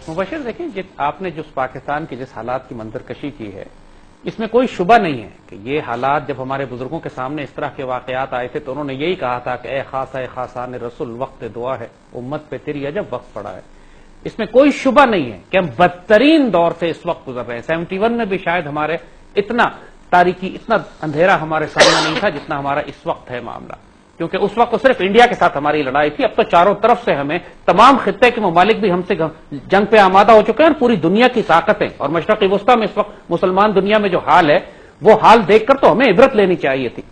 مبشر دیکھیں، آپ نے جس پاکستان کے جس حالات کی منظر کشی کی ہے، اس میں کوئی شبہ نہیں ہے کہ یہ حالات جب ہمارے بزرگوں کے سامنے اس طرح کے واقعات آئے تھے تو انہوں نے یہی کہا تھا کہ اے خاصہ خاصان رسول وقت دعا ہے، امت پہ تیری عجب وقت پڑا ہے۔ اس میں کوئی شبہ نہیں ہے کہ ہم بدترین دور سے اس وقت گزر رہے ہیں۔ 71 میں بھی شاید ہمارے اتنا تاریکی، اتنا اندھیرا ہمارے سامنے نہیں تھا جتنا ہمارا اس وقت ہے معاملہ، کیونکہ اس وقت صرف انڈیا کے ساتھ ہماری لڑائی تھی۔ اب تو چاروں طرف سے ہمیں تمام خطے کے ممالک بھی ہم سے جنگ پہ آمادہ ہو چکے ہیں، اور پوری دنیا کی طاقتیں، اور مشرقی وسطی میں اس وقت مسلمان دنیا میں جو حال ہے وہ حال دیکھ کر تو ہمیں عبرت لینی چاہیے تھی۔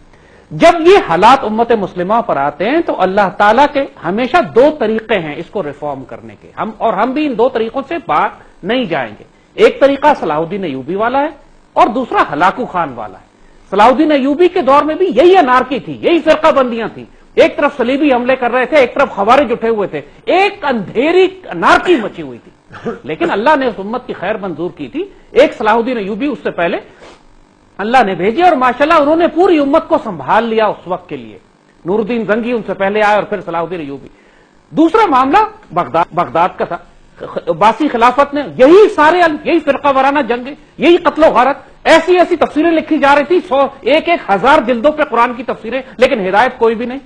جب یہ حالات امت مسلمہ پر آتے ہیں تو اللہ تعالیٰ کے ہمیشہ دو طریقے ہیں اس کو ریفارم کرنے کے، ہم بھی ان دو طریقوں سے باہر نہیں جائیں گے۔ ایک طریقہ صلاح الدین ایوبی والا ہے اور دوسرا ہلاکو خان والا ہے۔ صلاح الدین ایوبی کے دور میں بھی یہی انارکی تھی، یہی فرقہ بندیاں تھیں، ایک طرف صلیبی حملے کر رہے تھے، ایک طرف خوارج اٹھے ہوئے تھے، ایک اندھیری انارکی مچی ہوئی تھی، لیکن اللہ نے اس امت کی خیر منظور کی تھی۔ ایک صلاح الدین ایوبی اس سے پہلے اللہ نے بھیجے، اور ماشاءاللہ انہوں نے پوری امت کو سنبھال لیا اس وقت کے لیے۔ نور الدین زنگی ان سے پہلے آئے اور پھر صلاح الدین ایوبی۔ دوسرا معاملہ بغداد کا تھا، عباسی خلافت نے یہی فرقہ وارانہ جنگ، یہی قتل و غارت، ایسی ایسی تفسیریں لکھی جا رہی تھی، 1,000 جلدوں پہ قرآن کی تفسیریں، لیکن ہدایت کوئی بھی نہیں۔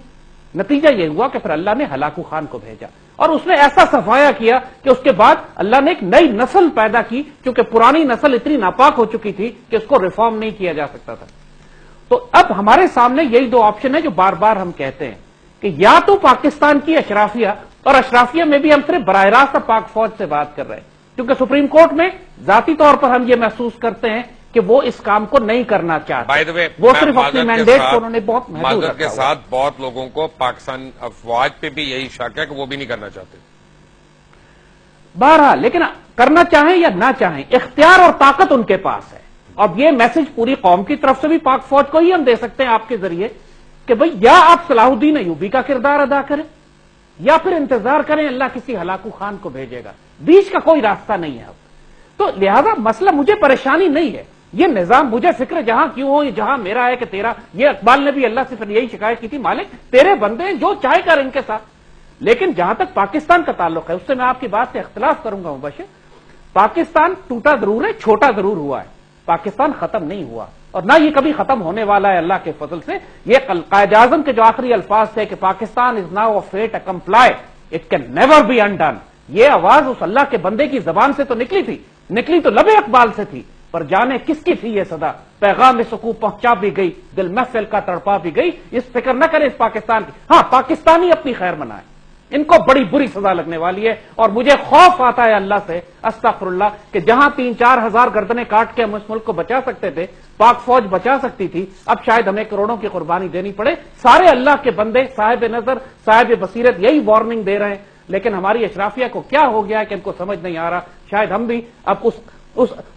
نتیجہ یہ ہوا کہ پھر اللہ نے ہلاکو خان کو بھیجا، اور اس نے ایسا صفایا کیا کہ اس کے بعد اللہ نے ایک نئی نسل پیدا کی، کیونکہ پرانی نسل اتنی ناپاک ہو چکی تھی کہ اس کو ریفارم نہیں کیا جا سکتا تھا۔ تو اب ہمارے سامنے یہی دو آپشن ہیں جو بار بار ہم کہتے ہیں کہ یا تو پاکستان کی اشرافیہ، اور اشرافیہ میں بھی ہم صرف براہ راست پاک فوج سے بات کر رہے ہیں، کیونکہ سپریم کورٹ میں ذاتی طور پر ہم یہ محسوس کرتے ہیں کہ وہ اس کام کو نہیں کرنا چاہتے، وہ صرف اپنے مینڈیٹ کو انہوں نے بہت محدود رکھا کے ساتھ بہت لوگوں کو پاکستان افواج پہ بھی یہی شک ہے کہ وہ بھی نہیں کرنا چاہتے۔ بہرحال لیکن کرنا چاہیں یا نہ چاہیں، اختیار اور طاقت ان کے پاس ہے، اور یہ میسج پوری قوم کی طرف سے بھی پاک فوج کو ہی ہم دے سکتے ہیں آپ کے ذریعے کہ بھئی یا آپ صلاح الدین ایوبی کا کردار ادا کریں یا پھر انتظار کریں اللہ کسی ہلاکو خان کو بھیجے گا، بیچ کا کوئی راستہ نہیں ہے اب۔ تو لہذا مسئلہ مجھے پریشانی نہیں ہے، یہ نظام مجھے فکر جہاں کیوں ہو، جہاں میرا ہے کہ تیرا، یہ اقبال نے بھی اللہ سے پھر یہی شکایت کی تھی، مالک تیرے بندے ہیں جو چاہے کر ان کے ساتھ۔ لیکن جہاں تک پاکستان کا تعلق ہے اس سے میں آپ کی بات سے اختلاف کروں گا مبشر۔ پاکستان ٹوٹا ضرور ہے، چھوٹا ضرور ہوا ہے، پاکستان ختم نہیں ہوا، اور نہ یہ کبھی ختم ہونے والا ہے اللہ کے فضل سے۔ یہ قائد اعظم کے جو آخری الفاظ تھے کہ Pakistan is now a fait accompli, it can never be undone, یہ آواز اس اللہ کے بندے کی زبان سے تو نکلی تو لبے اقبال سے تھی، پر جانے کس کی تھی یہ صدا، پیغام سکو پہنچا بھی گئی، دل محفل کا تڑپا بھی گئی۔ اس فکر نہ کریں اس پاکستان کی، ہاں پاکستانی اپنی خیر منائے، ان کو بڑی بری سزا لگنے والی ہے، اور مجھے خوف آتا ہے اللہ سے، استغفر اللہ، کہ جہاں 3-4 ہزار گردنیں کاٹ کے ہم اس ملک کو بچا سکتے تھے، پاک فوج بچا سکتی تھی، اب شاید ہمیں کروڑوں کی قربانی دینی پڑے۔ سارے اللہ کے بندے صاحب نظر صاحب بصیرت یہی وارننگ دے رہے ہیں، لیکن ہماری اشرافیہ کو کیا ہو گیا ہے کہ ان کو سمجھ نہیں آ رہا۔ شاید ہم بھی اب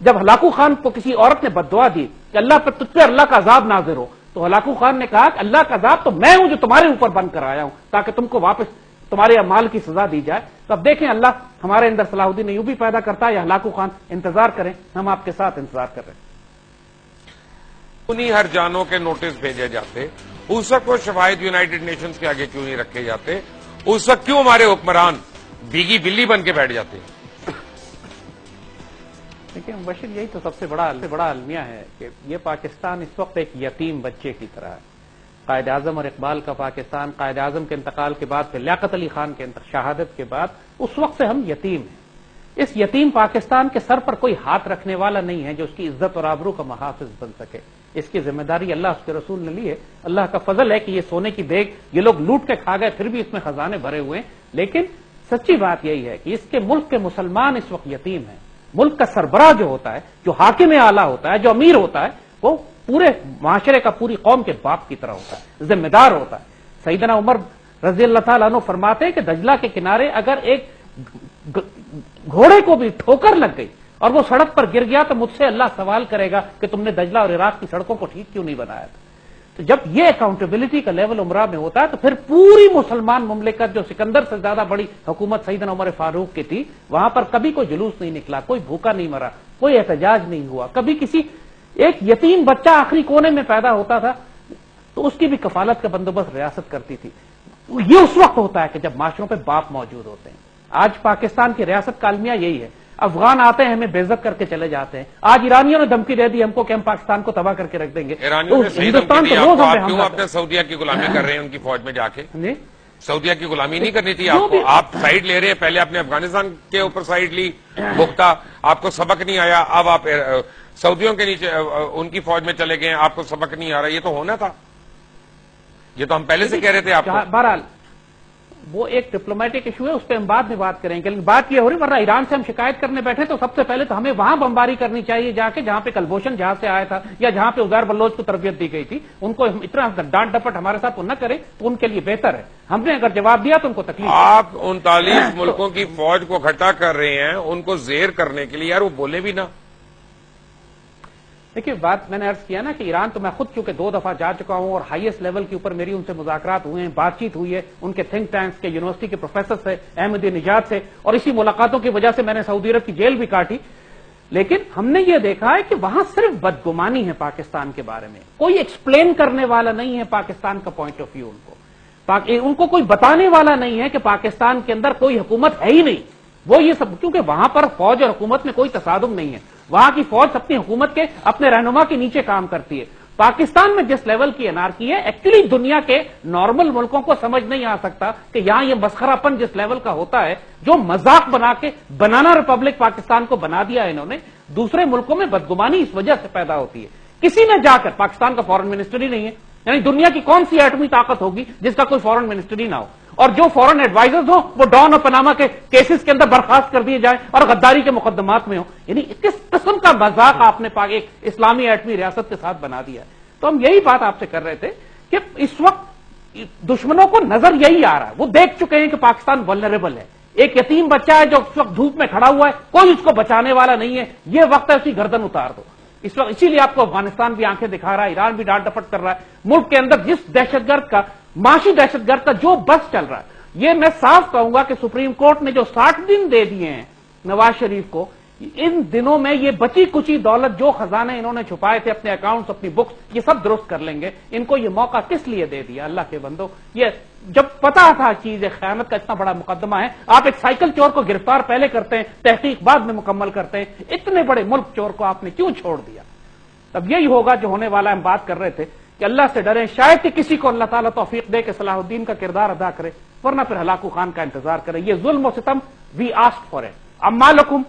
جب ہلاکو خان کو کسی عورت نے بددعا دی کہ اللہ پر تجھ پہ اللہ کا عذاب نازل ہو، تو ہلاکو خان نے کہا کہ اللہ کا عذاب تو میں ہوں جو تمہارے اوپر بن کر آیا ہوں تاکہ تم کو واپس تمہارے اعمال کی سزا دی جائے۔ تو اب دیکھیں اللہ ہمارے اندر صلاح الدین ایوبی پیدا کرتا ہے یا ہلاکو خان، انتظار کریں، ہم آپ کے ساتھ انتظار کر رہے ہیں۔ انہی ہر جانوں کے نوٹس بھیجے جاتے، اس وقت وہ شواہد یونائٹڈ نیشنز کے آگے کیوں نہیں رکھے جاتے؟ اس وقت کیوں ہمارے حکمران بھیگی بلی بن کے بیٹھ جاتے؟ دیکھیں مبشر، یہی تو سب سے بڑا المیہ ہے کہ یہ پاکستان اس وقت ایک یتیم بچے کی طرح ہے۔ قائد اعظم اور اقبال کا پاکستان، قائد اعظم کے انتقال کے بعد پھر لیاقت علی خان کے شہادت کے بعد اس وقت سے ہم یتیم ہیں۔ اس یتیم پاکستان کے سر پر کوئی ہاتھ رکھنے والا نہیں ہے جو اس کی عزت اور آبرو کا محافظ بن سکے۔ اس کی ذمہ داری اللہ اس کے رسول نے لی ہے۔ اللہ کا فضل ہے کہ یہ سونے کی دیگ یہ لوگ لوٹ کے کھا گئے، پھر بھی اس میں خزانے بھرے ہوئے ہیں، لیکن سچی بات یہی ہے کہ اس کے ملک کے مسلمان اس وقت یتیم ہیں۔ ملک کا سربراہ جو ہوتا ہے، جو حاکم اعلیٰ ہوتا ہے، جو امیر ہوتا ہے، وہ پورے معاشرے کا، پوری قوم کے باپ کی طرح ہوتا ہے، ذمہ دار ہوتا ہے۔ سیدنا عمر رضی اللہ تعالیٰ عنہ فرماتے ہیں کہ دجلہ کے کنارے اگر ایک گھوڑے کو بھی ٹھوکر لگ گئی اور وہ سڑک پر گر گیا تو مجھ سے اللہ سوال کرے گا کہ تم نے دجلہ اور عراق کی سڑکوں کو ٹھیک کیوں نہیں بنایا تھا۔ تو جب یہ اکاؤنٹیبلٹی کا لیول عمرہ میں ہوتا ہے تو پھر پوری مسلمان مملکت، جو سکندر سے زیادہ بڑی حکومت سیدنا عمر فاروق کی تھی، وہاں پر کبھی کوئی جلوس نہیں نکلا، کوئی بھوکا نہیں مرا، کوئی احتجاج نہیں ہوا، کبھی کسی ایک یتیم بچہ آخری کونے میں پیدا ہوتا تھا تو اس کی بھی کفالت کا بندوبست ریاست کرتی تھی۔ یہ اس وقت ہوتا ہے کہ جب معاشروں پہ باپ موجود ہوتے ہیں۔ آج پاکستان کی ریاست کا المیہ یہی ہے افغان آتے ہیں ہمیں بے عزت کر کے چلے جاتے ہیں. آج ایرانیوں نے دھمکی دے دی ہم کو کہ ہم پاکستان کو تباہ کر کے رکھ دیں گے. ایرانیوں نے صحیح ہندوستان دھمکی تو دی روز آپ کو، ہم پہ آپ کیوں حملہ اپنے سعودیہ کی غلامی کر رہے ہیں ان کی فوج میں جا کے؟ جی سعودیہ کی غلامی نہیں کرنی تھی آپ کو، آپ سائیڈ لے رہے ہیں. پہلے آپ نے افغانستان کے اوپر سائیڈ لی بھگتا، آپ کو سبق نہیں آیا. اب آپ سعودیوں کے نیچے ان کی فوج میں چلے گئے، آپ کو سبق نہیں آ رہا. یہ تو ہونا تھا، یہ تو ہم پہلے سے کہہ رہے تھے آپ کو. بہرحال وہ ایک ڈپلومیٹک ایشو ہے، اس پہ ہم بعد میں بات کریں گے. لیکن بات یہ ہو رہی ورنہ ایران سے ہم شکایت کرنے بیٹھے تو سب سے پہلے تو ہمیں وہاں بمباری کرنی چاہیے جا کے جہاں پہ کلبھوشن جہاں سے آیا تھا یا جہاں پہ عزیر بلوچ کو تربیت دی گئی تھی. ان کو اتنا ڈانٹ ڈپٹ ہمارے ساتھ نہ کریں تو ان کے لیے بہتر ہے. ہم نے اگر جواب دیا تو ان کو تکلیف. آپ 39 ملکوں کی فوج کو اکٹھا کر رہے ہیں ان کو زیر کرنے کے لیے، یار وہ بولے بھی نہ. دیکھیے بات میں نے عرض کیا نا کہ ایران تو میں خود چونکہ 2 دفعہ جا چکا ہوں اور ہائیسٹ لیول کے اوپر میری ان سے مذاکرات ہوئے ہیں، بات چیت ہوئی ہے ان کے تھنک ٹینکس کے یونیورسٹی کے پروفیسر سے، احمدی نژاد سے، اور اسی ملاقاتوں کی وجہ سے میں نے سعودی عرب کی جیل بھی کاٹی. لیکن ہم نے یہ دیکھا ہے کہ وہاں صرف بدگمانی ہے پاکستان کے بارے میں، کوئی ایکسپلین کرنے والا نہیں ہے پاکستان کا پوائنٹ آف ویو. ان کو کوئی بتانے والا نہیں ہے کہ پاکستان کے اندر کوئی حکومت ہے ہی نہیں. وہ یہ سب کیونکہ وہاں پر فوج اور حکومت میں کوئی تصادم نہیں ہے. وہاں کی فوج اپنی حکومت کے اپنے رہنما کے نیچے کام کرتی ہے. پاکستان میں جس لیول کی انارکی ہے ایکچولی دنیا کے نارمل ملکوں کو سمجھ نہیں آ سکتا کہ یہاں یہ مسخرہ پن جس لیول کا ہوتا ہے، جو مذاق بنا کے بنانا ریپبلک پاکستان کو بنا دیا ہے انہوں نے. دوسرے ملکوں میں بدگمانی اس وجہ سے پیدا ہوتی ہے. کسی نے جا کر پاکستان کا فورن منسٹر ہی نہیں ہے، یعنی دنیا کی کون سی ایٹمی طاقت ہوگی جس کا کوئی فورن منسٹر ہی نہ ہو، اور جو فورن ایڈوائزرز ہوں وہ ڈان اور پناما کے کیسز کے اندر برخاست کر دیے جائیں اور غداری کے مقدمات میں ہوں. یعنی کس قسم کا مذاق آپ نے ایک اسلامی ایٹمی ریاست کے ساتھ بنا دیا ہے. تو ہم یہی بات آپ سے کر رہے تھے کہ اس وقت دشمنوں کو نظر یہی آ رہا ہے، وہ دیکھ چکے ہیں کہ پاکستان ولنریبل ہے. ایک یتیم بچہ ہے جو اس وقت دھوپ میں کھڑا ہوا ہے، کوئی اس کو بچانے والا نہیں ہے. یہ وقت ہے اس کی گردن اتار دو اس وقت. اسی لیے آپ کو افغانستان بھی آنکھیں دکھا رہا ہے، ایران بھی ڈانٹ ڈپٹ کر رہا ہے. ملک کے اندر جس دہشت گرد کا، معاشی دہشت گرد کا جو بس چل رہا ہے، یہ میں صاف کہوں گا کہ سپریم کورٹ نے جو 60 دن دے دیے ہیں نواز شریف کو، ان دنوں میں یہ بچی کچی دولت جو خزانے انہوں نے چھپائے تھے اپنے اکاؤنٹس اپنی بکس، یہ سب درست کر لیں گے. ان کو یہ موقع کس لیے دے دیا اللہ کے بندو؟ یہ جب پتا تھا چیز خیانت کا اتنا بڑا مقدمہ ہے، آپ ایک سائیکل چور کو گرفتار پہلے کرتے ہیں، تحقیق بعد میں مکمل کرتے ہیں. اتنے بڑے ملک چور کو آپ نے کیوں چھوڑ دیا؟ تب یہی ہوگا جو ہونے والا. ہم بات کر رہے تھے کہ اللہ سے ڈریں، شاید کہ کسی کو اللہ تعالیٰ توفیق دے کہ صلاح الدین کا کردار ادا کرے، ورنہ پھر ہلاکو خان کا انتظار کرے. یہ ظلم و ستم وی آسک فار اٹ. امالکم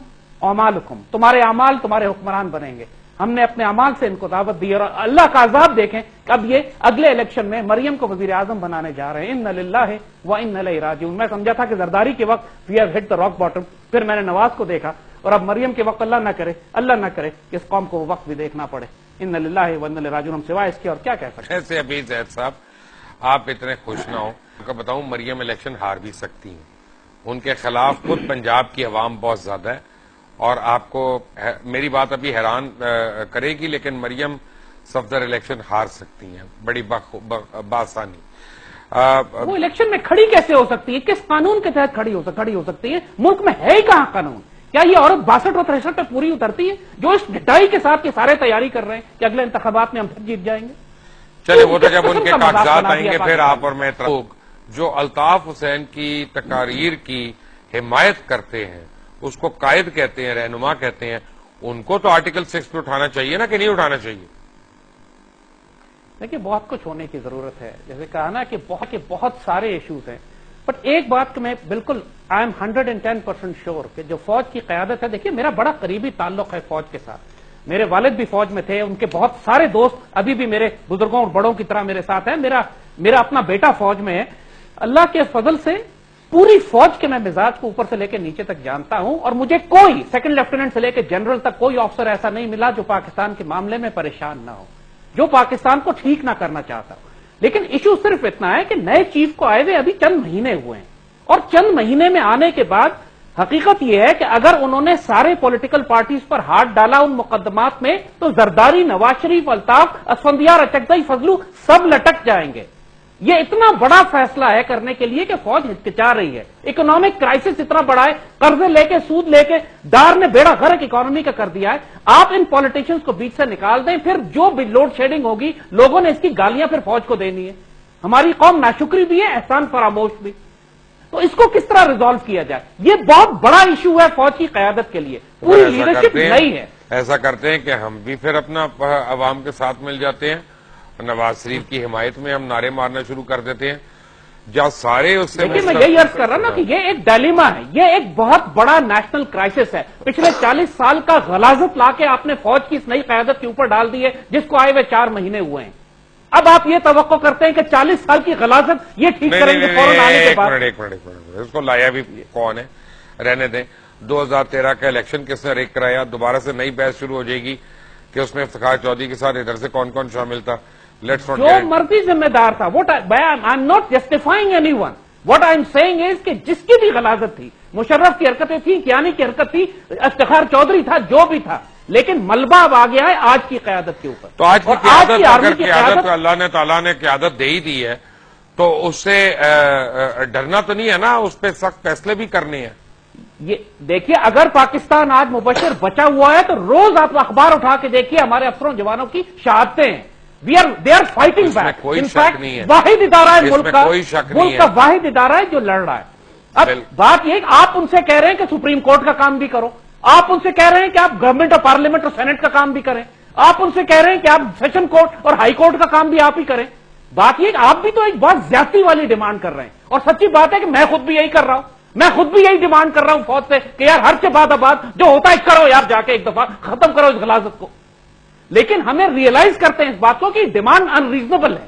اعمالکم، تمہارے اعمال تمہارے حکمران بنیں گے. ہم نے اپنے اعمال سے ان کو دعوت دی. اور اللہ کا عذاب دیکھیں کہ اب یہ اگلے الیکشن میں مریم کو وزیر اعظم بنانے جا رہے ہیں. ان للہ و انا الیہ راجعون. میں سمجھا تھا کہ زرداری کے وقت we have hit the rock bottom, پھر میں نے نواز کو دیکھا، اور اب مریم کے وقت اللہ نہ کرے کہ اس قوم کو وہ وقت بھی دیکھنا پڑے. ان للہ و انا الیہ راجعون. ہم سوائے اس کے اور کیا کہہ سکتے ہیں؟ ایسے ابھی زید صاحب آپ اتنے خوش نہ ہوں. آپ کو بتاؤں مریم الیکشن ہار بھی سکتی ہیں. ان کے خلاف خود پنجاب کی عوام بہت زیادہ ہے، اور آپ کو میری بات ابھی حیران کرے گی، لیکن مریم صفدر الیکشن ہار سکتی ہیں بڑی بآسانی. وہ الیکشن میں کھڑی کیسے ہو سکتی ہے؟ کس قانون کے تحت کھڑی ہو سکتی ہے؟ ملک میں ہے ہی کہاں قانون؟ کیا یہ عورت 62 اور 63 پہ پوری اترتی ہے جو اس ڈٹائی کے ساتھ سارے تیاری کر رہے ہیں کہ اگلے انتخابات میں ہم پھر جیت جائیں گے؟ چلے وہ تو جب ان کے کاغذات آئیں گے پھر آپ اور میں. جو الطاف حسین کی تقاریر کی حمایت کرتے ہیں اس کو قائد کہتے ہیں، رہنما کہتے ہیں، ان کو تو آرٹیکل 6 پہ اٹھانا چاہیے نا، کہ نہیں اٹھانا چاہیے؟ دیکھیے بہت کچھ ہونے کی ضرورت ہے، جیسے کہا نا کہ بہت سارے ایشوز ہیں. بٹ ایک بات کہ میں بالکل آئی ایم 110% شیور کہ جو فوج کی قیادت ہے، دیکھیے میرا بڑا قریبی تعلق ہے فوج کے ساتھ. میرے والد بھی فوج میں تھے، ان کے بہت سارے دوست ابھی بھی میرے بزرگوں اور بڑوں کی طرح میرے ساتھ ہیں. میرا اپنا بیٹا فوج میں ہے. اللہ کے فضل سے پوری فوج کے میں مزاج کو اوپر سے لے کے نیچے تک جانتا ہوں، اور مجھے کوئی سیکنڈ لیفٹیننٹ سے لے کے جنرل تک کوئی آفسر ایسا نہیں ملا جو پاکستان کے معاملے میں پریشان نہ ہو، جو پاکستان کو ٹھیک نہ کرنا چاہتا ہو. لیکن ایشو صرف اتنا ہے کہ نئے چیف کو آئے ہوئے ابھی چند مہینے ہوئے ہیں، اور چند مہینے میں آنے کے بعد حقیقت یہ ہے کہ اگر انہوں نے سارے پولیٹیکل پارٹیز پر ہاتھ ڈالا ان مقدمات میں تو زرداری، نواز شریف، الطاف، اسفندیار، اچکزئی، فضلو سب لٹک جائیں گے. یہ اتنا بڑا فیصلہ ہے کرنے کے لیے کہ فوج ہچکچا رہی ہے. اکنامک کرائسس اتنا بڑا ہے، قرضے لے کے، سود لے کے، ڈار نے بیڑا غرق اکانومی کا کر دیا ہے. آپ ان پولیٹیشنز کو بیچ سے نکال دیں، پھر جو بھی لوڈ شیڈنگ ہوگی لوگوں نے اس کی گالیاں پھر فوج کو دینی ہے. ہماری قوم ناشکری بھی ہے، احسان فراموش بھی. تو اس کو کس طرح ریزالو کیا جائے؟ یہ بہت بڑا ایشو ہے فوج کی قیادت کے لیے، پوری لیڈرشپ نہیں ہے۔ ایسا کرتے ہیں کہ ہم بھی پھر اپنا عوام کے ساتھ مل جاتے ہیں، نواز شریف کی حمایت میں ہم نعرے مارنا شروع کر دیتے ہیں، جہاں سارے اس سے لیکن میں یہی عرض کر رہا نا کہ یہ ایک ڈائلیما ہے، یہ ایک بہت بڑا نیشنل کرائسس ہے۔ پچھلے 40 سال کا غلاظت لا کے آپ نے فوج کی اس نئی قیادت کے اوپر ڈال دی ہے، جس کو آئے ہوئے 4 مہینے ہوئے ہیں۔ اب آپ یہ توقع کرتے ہیں کہ 40 سال کی غلاظت یہ ٹھیک کریں گے فوراً آنے کے بعد؟ ایک منٹ، اس کو لایا بھی کون ہے؟ رہنے دیں۔ 2013 کا الیکشن کس نے ریک کرایا؟ دوبارہ سے نئی بحث شروع ہو جائے گی کہ اس میں افتخار چودھری کے ساتھ ادھر سے کون کون شامل تھا۔ جو مرضی ذمہ دار تھا، I am not justifying anyone, what I am saying is کہ جس کی بھی غلاظت تھی، مشرف کی حرکتیں تھیں، کیانی کی حرکت تھی، افتخار چودھری تھا، جو بھی تھا، لیکن ملبہ اب آ گیا ہے آج کی قیادت کے اوپر۔ تو آج کی قیادت، اگر قیادت اللہ نے تعالیٰ نے قیادت دے ہی دی ہے تو اس سے ڈرنا تو نہیں ہے نا، اس پہ سخت فیصلے بھی کرنے ہیں۔ یہ دیکھیے، اگر پاکستان آج مبشر بچا ہوا ہے تو روز آپ اخبار اٹھا کے دیکھیے، ہمارے افسروں جوانوں کی شہادتیں ہیں۔ They are fighting back. کوئی شک نہیں ہے، واحد ادارہ ہے ملک کا، کوئی شک نہیں ملک کا واحد ادارہ ہے جو لڑ رہا ہے۔ اب بات یہ کہ آپ ان سے کہہ رہے ہیں کہ سپریم کورٹ کا کام بھی کرو، آپ ان سے کہہ رہے ہیں کہ آپ گورنمنٹ اور پارلیمنٹ اور سینٹ کا کام بھی کریں، آپ ان سے کہہ رہے ہیں کہ آپ سیشن کورٹ اور ہائی کورٹ کا کام بھی آپ ہی کریں۔ بات یہ کہ آپ بھی تو ایک بہت زیادتی والی ڈیمانڈ کر رہے ہیں، اور سچی بات ہے کہ میں خود بھی یہی کر رہا ہوں، میں خود بھی یہی ڈیمانڈ کر رہا ہوں فوج سے کہ یار ہر سے بعد جو ہوتا ہے کرو یار، جا کے ایک دفعہ ختم کرو اس غلاظت کو۔ لیکن ہمیں ریئلائز کرتے ہیں اس بات کو کہ ڈیمانڈ انریزنیبل ہے،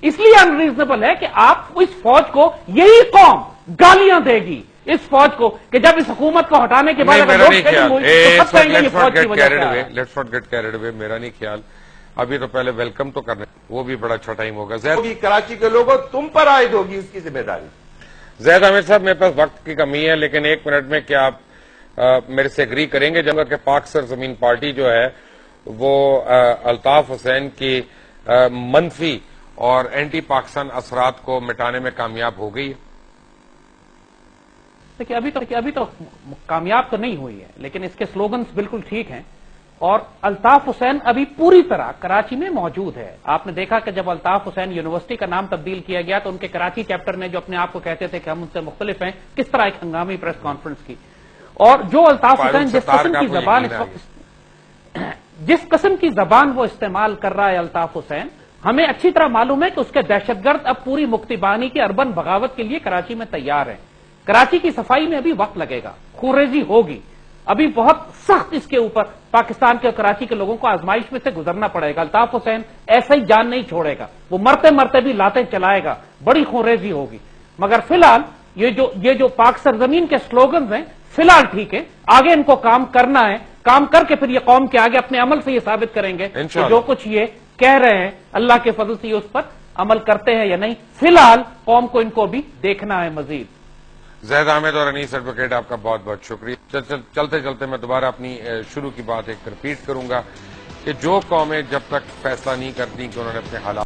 اس لیے انریزنیبل ہے کہ آپ اس فوج کو، یہی قوم گالیاں دے گی اس فوج کو کہ جب اس حکومت کو ہٹانے کے بعد اگر لوڈ شیڈنگ ہوئی تو سب کہیں گے یہ فوج کی وجہ سے۔ Let's not get carried away, میرا نہیں خیال، ابھی تو پہلے ویلکم تو کرنے، وہ بھی بڑا اچھا ٹائم ہوگا۔ کراچی کے لوگوں تم پر عائد ہوگی اس کی ذمہ داری۔ زید احمد صاحب، میرے پاس وقت کی کمی ہے، لیکن 1 منٹ میں کیا آپ میرے سے اگری کریں گے جب کہ پاک سرزمین پارٹی جو ہے وہ الطاف حسین کی منفی اور اینٹی پاکستان اثرات کو مٹانے میں کامیاب ہو گئی ہے؟ دیکھیے ابھی تو کامیاب تو نہیں ہوئی ہے، لیکن اس کے سلوگنز بالکل ٹھیک ہیں، اور الطاف حسین ابھی پوری طرح کراچی میں موجود ہے۔ آپ نے دیکھا کہ جب الطاف حسین یونیورسٹی کا نام تبدیل کیا گیا تو ان کے کراچی چیپٹر نے، جو اپنے آپ کو کہتے تھے کہ ہم ان سے مختلف ہیں، کس طرح ایک ہنگامی پریس کانفرنس کی۔ اور جو الطاف حسین جس قسم کی زبان وہ استعمال کر رہا ہے الطاف حسین، ہمیں اچھی طرح معلوم ہے کہ اس کے دہشت گرد اب پوری مکتی بانی کی اربن بغاوت کے لیے کراچی میں تیار ہیں۔ کراچی کی صفائی میں ابھی وقت لگے گا، خونریزی ہوگی، ابھی بہت سخت اس کے اوپر پاکستان کے اور کراچی کے لوگوں کو آزمائش میں سے گزرنا پڑے گا۔ الطاف حسین ایسا ہی جان نہیں چھوڑے گا، وہ مرتے مرتے بھی لاتیں چلائے گا، بڑی خونریزی ہوگی۔ مگر فی الحال یہ جو پاک سرزمین کے سلوگنز ہیں فی الحال ٹھیک ہے، آگے ان کو کام کرنا ہے، کام کر کے پھر یہ قوم کے آگے اپنے عمل سے یہ ثابت کریں گے کہ جو کچھ یہ کہہ رہے ہیں اللہ کے فضل سے یہ اس پر عمل کرتے ہیں یا نہیں۔ فی الحال قوم کو ان کو بھی دیکھنا ہے مزید۔ زید احمد اور انیس ایڈوکیٹ، آپ کا بہت بہت شکریہ۔ چلتے چلتے میں دوبارہ اپنی شروع کی بات ایک ریپیٹ کروں گا کہ جو قومیں جب تک فیصلہ نہیں کرتی کہ انہوں نے اپنے حالات